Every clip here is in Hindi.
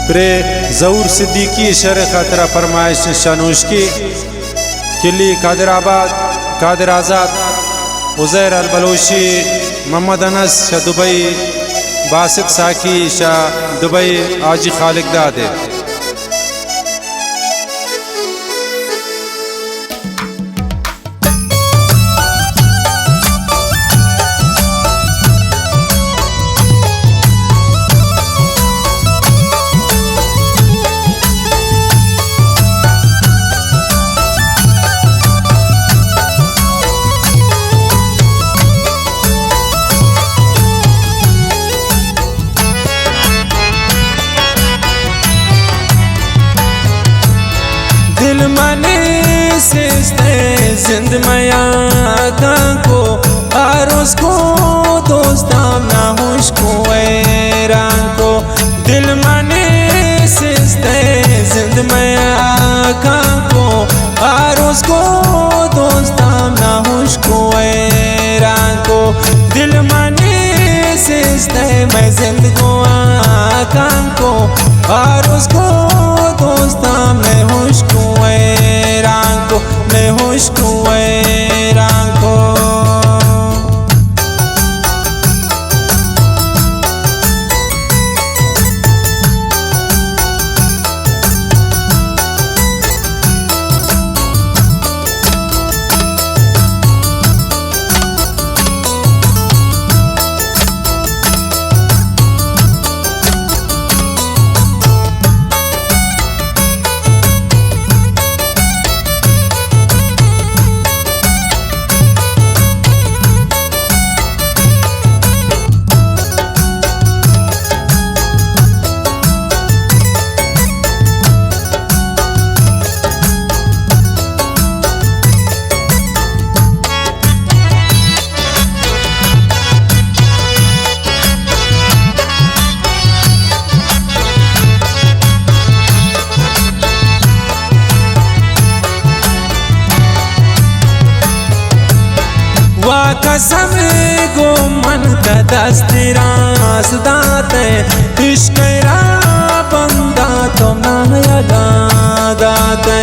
प्रे ज़हूर सिद्दीकी शर खतरा फरमाइश शानूश की किली कादिराबाद कादिर आज़ाद उज़ैर अल बलोची मोहम्मद अनस शाह दुबई बासित साकी शाह दुबई आजी खालिक दादे दिल मने सिस्ते जिंद मया को आरोस को दोस्ताम ना होश को ऐरान को दिल मने सिस्ते जिंद मया को आरोस को दोस्ताम ना होश को ऐरान को दिल मने सिस्ते मैं जिंद को आकाम को आरोस को दोस्ताम मैं होश को ऐरान को मैं होश को ऐरान को कसम गो मन का दस्तरास दाते इश्क रा बंदा तो ना यदा दाते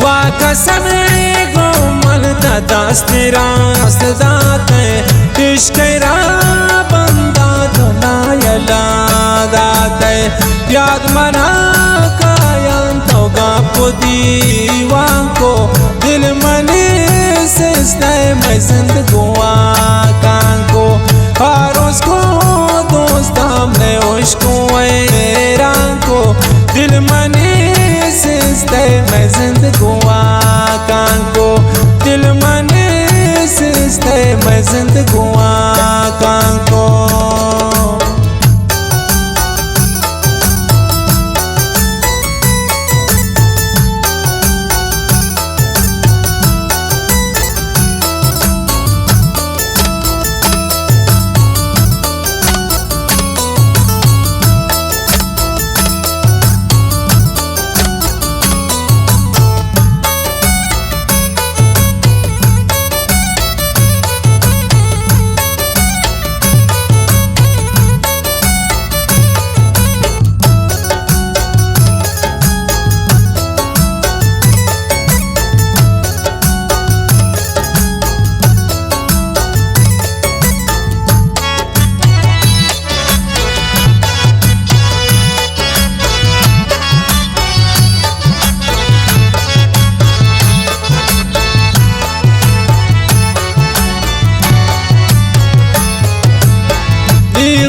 वा कसम गो मन का दस्तरास दाते इश्क रा बंदा तो ना याद मना कायम तो गापो दीवान को दिल मने सिस्ते मैं जिंदगी कान को आरोस को दोस्ताम ने होश को ऐरान को दिल मने सिस्ते मैं जिंदगी कान को दिल मने सिस्ते मैं जिंदगी कान को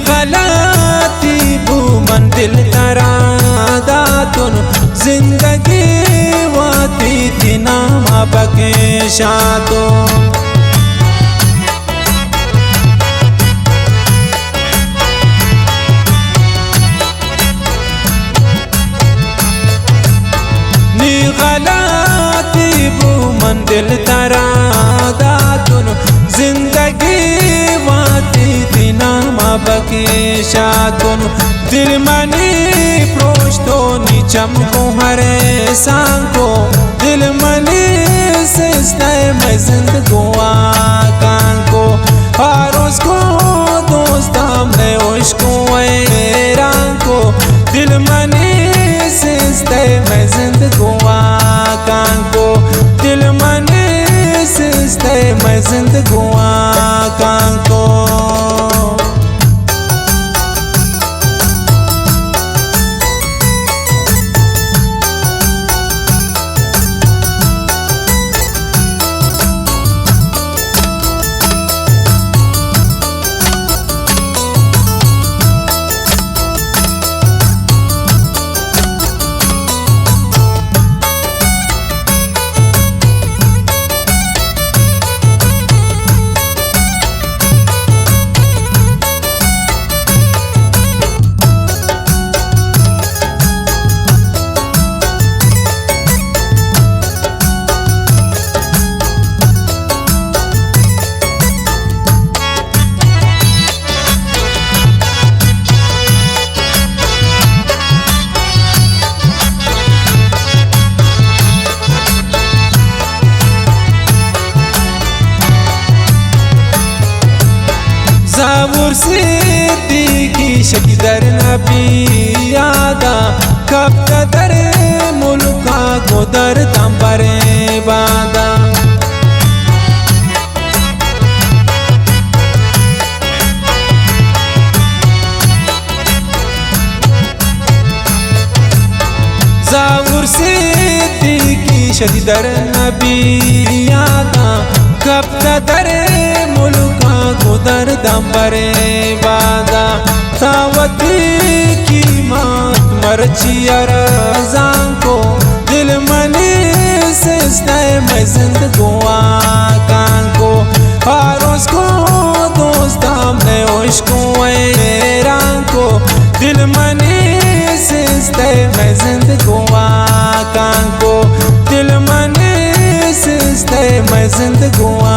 गलती बू मन दिल तरा दातुन जिंदगी वाती थी नामा बके शातो नी गलती बू मन दिल तरा दातुन जिंदगी वाती थी नामा बके शातुन दिल मनी प्रोश्तो नी चमको हरे सांको दिल मनी ज़ाउर सिद्दीकी शकीदर नबी यादा कब कदर मुल्का गोदर तंबरे बादा ज़ाउर सिद्दीकी शकीदर नबी यादा कब कदर मुल्का गोदर दंबरे बादा सावती की मात मर्ची अरज़ां को दिल मनी से मैं जिंदगुआ कान को हारोस को दोस्त हमने उश्को ऐरान को दिल मनी से मैं जिंदगुआ कान को दिल मनी से मैं जिंदगुआ